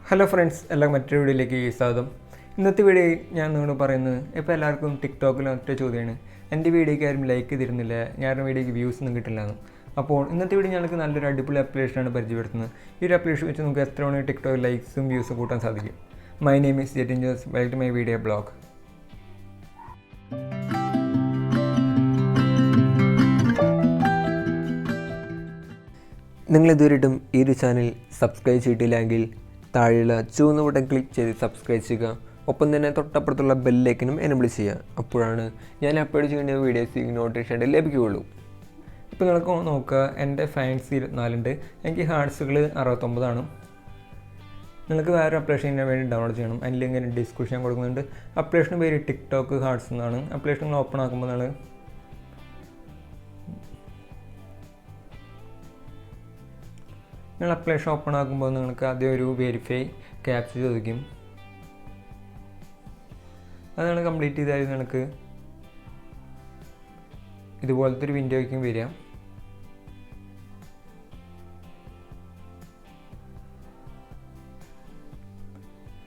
Hello friends, എല്ലാം മറ്റൊരു വീഡിയോയിലേക്ക് സ്വാഗതം. ഇന്നത്തെ വീഡിയോയിൽ ഞാൻ നിങ്ങളോട് പറയുന്നത്, ഇപ്പോൾ എല്ലാവർക്കും ടിക്ടോക്കിൽ ഒറ്റ ചോദ്യമാണ്, എൻ്റെ വീഡിയോയ്ക്ക് ആരും ലൈക്ക് തരുന്നില്ല, ഞാനും വീഡിയോയ്ക്ക് വ്യൂസ് ഒന്നും കിട്ടില്ല. അപ്പോൾ ഇന്നത്തെ വീഡിയോ ഞങ്ങൾക്ക് നല്ലൊരു അടിപൊളി ആപ്ലിക്കേഷനാണ് പരിചയപ്പെടുത്തുന്നത്. ഈ ഒരു ആപ്ലിക്കേഷൻ വെച്ച് നമുക്ക് എത്ര വേണമെങ്കിൽ ടിക്ടോക്ക് ലൈക്സും വ്യൂസും കൂട്ടാൻ സാധിക്കും. My name is Jetin Jose, welcome to my video blog. നിങ്ങൾ ഇതുവരെയായിട്ടും ഈ ഒരു ചാനൽ സബ്സ്ക്രൈബ് ചെയ്തിട്ടില്ലെങ്കിൽ താഴെയുള്ള ചുവന്ന ബട്ടൺ ക്ലിക്ക് ചെയ്ത് സബ്സ്ക്രൈബ് ചെയ്യുക. ഒപ്പം തന്നെ തൊട്ടപ്പുറത്തുള്ള ബെല്ലൈക്കനും എനേബിൾ ചെയ്യുക. അപ്പോഴാണ് ഞാൻ അപ്ലോഡ് ചെയ്യേണ്ട വീഡിയോസ് നോട്ടിഫിക്കേഷൻ ലഭിക്കുകയുള്ളൂ. ഇപ്പോൾ നിങ്ങൾക്ക് നോക്കുക, എൻ്റെ ഫാൻസ് 24 എനിക്ക് ഹാർട്സുകൾ 69. നിങ്ങൾക്ക് വേറെ അപ്ലിക്കേഷന് വേണ്ടി ഡൗൺലോഡ് ചെയ്യണം. അതിൽ ഇങ്ങനെ ഡിസ്ക്രിപ്ഷൻ കൊടുക്കുന്നുണ്ട്. അപ്ലിക്കേഷൻ്റെ പേര് ടിക്ടോക്ക് ഹാർട്സ് എന്നാണ്. അപ്ലിക്കേഷൻ നിങ്ങൾ ഓപ്പൺ ആക്കുമ്പോൾ നിങ്ങൾ അപ്ലിക്കേഷൻ ഓപ്പൺ ആക്കുമ്പോൾ നിങ്ങൾക്ക് ആദ്യം ഒരു വെരിഫൈ ക്യാപ്ച ചോദിക്കും. അത് നിങ്ങൾ കംപ്ലീറ്റ് ചെയ്താൽ നിങ്ങൾക്ക് ഇതുപോലത്തെ ഒരു വിൻഡോയ്ക്കും വരിക.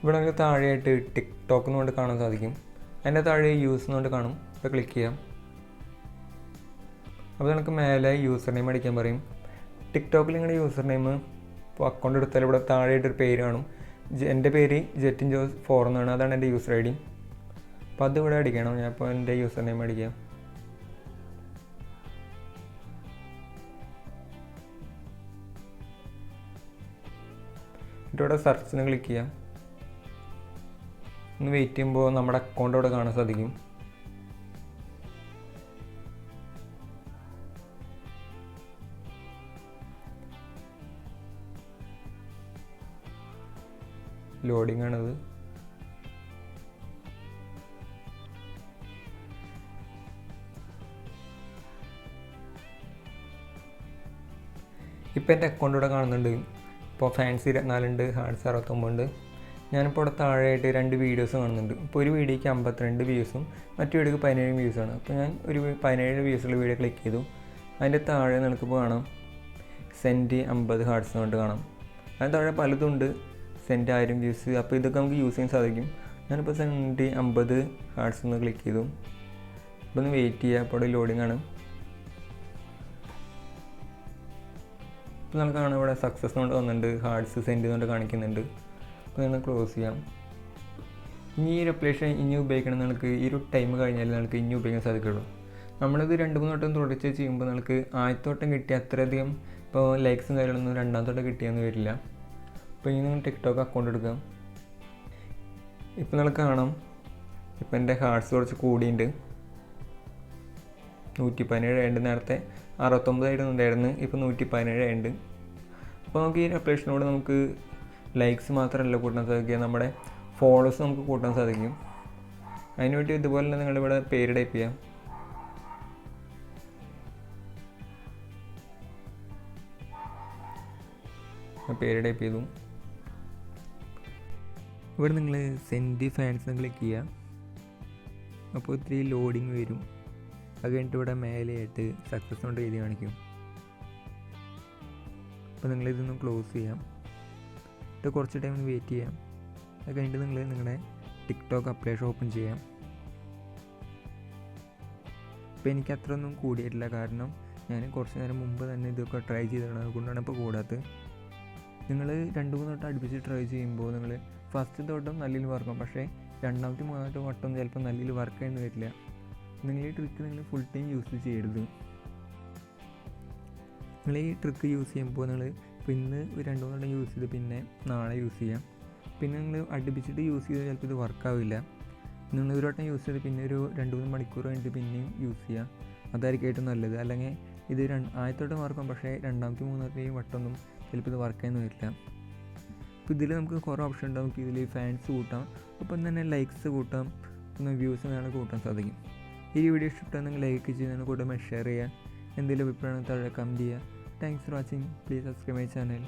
ഇവിടെ നിങ്ങൾക്ക് താഴെയായിട്ട് ടിക്ടോക്ക് എന്നുകൊണ്ട് കാണാൻ സാധിക്കും. അതിൻ്റെ താഴെ യൂസ് എന്നുകൊണ്ട് കാണും. ഇപ്പോൾ ക്ലിക്ക് ചെയ്യാം. അപ്പോൾ നിങ്ങൾക്ക് മേലെ യൂസർ നെയിം അടിക്കാൻ പറയും. ടിക്ടോക്കിൽ നിങ്ങളുടെ യൂസർ നെയിം ഇപ്പോൾ അക്കൗണ്ട് എടുത്താൽ ഇവിടെ താഴെയായിട്ടൊരു പേര് കാണും. എൻ്റെ പേര് ജെറ്റിൻ ജോസ് 4 എന്നാണ്. അതാണ് എൻ്റെ യൂസർ ഐ ഡി. അപ്പോൾ അതിവിടെ അടിക്കണം. ഞാൻ ഇപ്പോൾ എൻ്റെ യൂസർ നെയിം അടിക്കാം. എന്നിട്ട് ഇവിടെ സെർച്ചിന് ക്ലിക്ക് ചെയ്യാം. ഒന്ന് വെയിറ്റ് ചെയ്യുമ്പോൾ നമ്മുടെ അക്കൗണ്ട് ഇവിടെ കാണാൻ സാധിക്കും. ലോഡിംഗ് ആണത്. ഇപ്പോൾ എൻ്റെ അക്കൗണ്ട് ഇവിടെ കാണുന്നുണ്ട്. ഇപ്പോൾ ഫാൻസ് 24 ഹാർട്സ് 69. ഞാനിപ്പോൾ ഇവിടെ താഴെയായിട്ട് 2 വീഡിയോസ് കാണുന്നുണ്ട്. ഇപ്പോൾ ഒരു വീഡിയോയ്ക്ക് 52 വ്യൂസും മറ്റു വീഡിയോക്ക് 17 വ്യൂസാണ്. അപ്പോൾ ഞാൻ ഒരു 17 വ്യൂസുള്ള വീഡിയോ ക്ലിക്ക് ചെയ്തു. അതിൻ്റെ താഴെ നിങ്ങൾക്കിപ്പോൾ കാണാം സെൻറ്റ് 50 ഹാർട്സ് കൊണ്ട് കാണാം. അതിന് താഴെ പലതുണ്ട്. സെൻറ്റ് 1000 വ്യൂസ്. അപ്പോൾ ഇതൊക്കെ നമുക്ക് യൂസ് ചെയ്യാൻ സാധിക്കും. ഞാനിപ്പോൾ സെൻറ്റ് 50 ഹാർട്സ് ഒന്ന് ക്ലിക്ക് ചെയ്തു. അപ്പോൾ ഒന്ന് വെയിറ്റ് ചെയ്യുക. അപ്പോൾ ഇവിടെ ലോഡിംഗ് ആണ്. ഇപ്പോൾ നമുക്ക് കാണാം ഇവിടെ സക്സസ് കൊണ്ട് വന്നിട്ടുണ്ട്. ഹാർട്സ് സെൻറ്റ് കൊണ്ട് കാണിക്കുന്നുണ്ട്. അപ്പോൾ നിങ്ങൾ ക്ലോസ് ചെയ്യാം. ഇനി ഈ ഒരു അപ്ലിക്കേഷൻ ഇനി ഉപയോഗിക്കണം. നിങ്ങൾക്ക് ഈ ഒരു ടൈം കഴിഞ്ഞാൽ നിങ്ങൾക്ക് ഇനി ഉപയോഗിക്കാൻ സാധിക്കുള്ളൂ. നമ്മളിത് 2-3 വട്ടം തുടർച്ച ചെയ്യുമ്പോൾ നിങ്ങൾക്ക് ആദ്യത്തെ വട്ടം കിട്ടിയ അത്രയധികം ഇപ്പോൾ ലൈക്സും കാര്യങ്ങളൊന്നും രണ്ടാമത്തെ വട്ടം കിട്ടിയെന്ന് വരില്ല. ഇപ്പോൾ ഇനി നിങ്ങൾ ടിക്ടോക്ക് അക്കൗണ്ട് എടുക്കാം. ഇപ്പോൾ നിങ്ങൾക്ക് കാണാം, ഇപ്പോൾ എൻ്റെ ഹാർട്സ് കുറച്ച് കൂടിയുണ്ട്. 117 ആയിട്ടുണ്ട്. നേരത്തെ 69 ഉണ്ടായിരുന്നു. ഇപ്പോൾ 117 ആയിട്ടുണ്ട്. അപ്പോൾ നമുക്ക് ഈ അപ്ലിക്കേഷനോട് നമുക്ക് ലൈക്സ് മാത്രമല്ല കൂട്ടാൻ സാധിക്കുക, നമ്മുടെ ഫോളോവേഴ്സ് നമുക്ക് കൂട്ടാൻ സാധിക്കും. അതിനുവേണ്ടി ഇതുപോലെ തന്നെ നിങ്ങളിവിടെ പേര് ടൈപ്പ് ചെയ്യാം. പേര് ടൈപ്പ് ചെയ്തു. ഇവിടെ നിങ്ങൾ സെൻറ്റ് ഫാൻസ് ക്ലിക്ക് ചെയ്യുക. അപ്പോൾ ഇത്തിരി ലോഡിങ് വരും. അത് കഴിഞ്ഞിട്ട് ഇവിടെ മേലെയായിട്ട് സക്സസ് കൊണ്ട് എഴുതി കാണിക്കും. അപ്പോൾ നിങ്ങളിതൊന്ന് ക്ലോസ് ചെയ്യാം. ഇത് കുറച്ച് ടൈം ഒന്ന് വെയിറ്റ് ചെയ്യാം. അത് കഴിഞ്ഞിട്ട് നിങ്ങൾ നിങ്ങളുടെ ടിക്ടോക്ക് അപ്ലിക്കേഷൻ ഓപ്പൺ ചെയ്യാം. ഇപ്പോൾ എനിക്ക് അത്ര ഒന്നും കൂടിയിട്ടില്ല, കാരണം ഞാൻ കുറച്ച് നേരം മുമ്പ് തന്നെ ഇതൊക്കെ ട്രൈ ചെയ്തതാണ്. അതുകൊണ്ടാണ് ഇപ്പോൾ കൂടാത്തത്. നിങ്ങൾ 2-3 വട്ടം അടുപ്പിച്ച് ട്രൈ ചെയ്യുമ്പോൾ നിങ്ങൾ ഫസ്റ്റ് തൊട്ടും നല്ല വർക്കും, പക്ഷേ രണ്ടാമത്തെ 3-ാമത്തെ വട്ടം ചിലപ്പോൾ നല്ല വർക്ക് ചെയ്യുന്ന വരില്ല. നിങ്ങൾ ഈ ട്രിക്ക് നിങ്ങൾ ഫുൾ ടൈം യൂസ് ചെയ്യരുത്. നിങ്ങൾ ഈ ട്രിക്ക് യൂസ് ചെയ്യുമ്പോൾ നിങ്ങൾ ഇപ്പോൾ ഇന്ന് 2-3 വട്ടം യൂസ് ചെയ്ത് പിന്നെ നാളെ യൂസ് ചെയ്യാം. പിന്നെ നിങ്ങൾ അടുപ്പിച്ചിട്ട് യൂസ് ചെയ്താൽ ചിലപ്പോൾ ഇത് വർക്കാവില്ല. നിങ്ങൾ ഒരു വട്ടം യൂസ് ചെയ്ത് പിന്നെ ഒരു 2-3 മണിക്കൂർ കഴിഞ്ഞിട്ട് പിന്നെയും യൂസ് ചെയ്യുക. അതായിരിക്കും ഏറ്റവും നല്ലത്. അല്ലെങ്കിൽ ഇത് ആദ്യത്തെ വട്ടം വർക്കും, പക്ഷേ രണ്ടാമത്തെ 3-ാമത്തെയും വട്ടമൊന്നും ചിലപ്പോൾ ഇത് വർക്ക് ചെയ്യുന്ന വരില്ല. അപ്പോൾ ഇതിൽ നമുക്ക് കുറേ ഓപ്ഷൻ ഉണ്ട്. നമുക്ക് ഇതിൽ ഫാൻസ് കൂട്ടാം, ഒപ്പം തന്നെ ലൈക്സ് കൂട്ടാം, പിന്നെ വ്യൂസ് വേണമെങ്കിൽ കൂട്ടാൻ സാധിക്കും. ഈ വീഡിയോ ഇഷ്ടപ്പെട്ടാൽ നിങ്ങൾ ലൈക്ക് ചെയ്യുന്നതിന് കൂടെ ഷെയർ ചെയ്യുക. എന്തെങ്കിലും അഭിപ്രായം താഴെ കമൻറ്റ് ചെയ്യുക. Thanks for watching. Please subscribe my channel.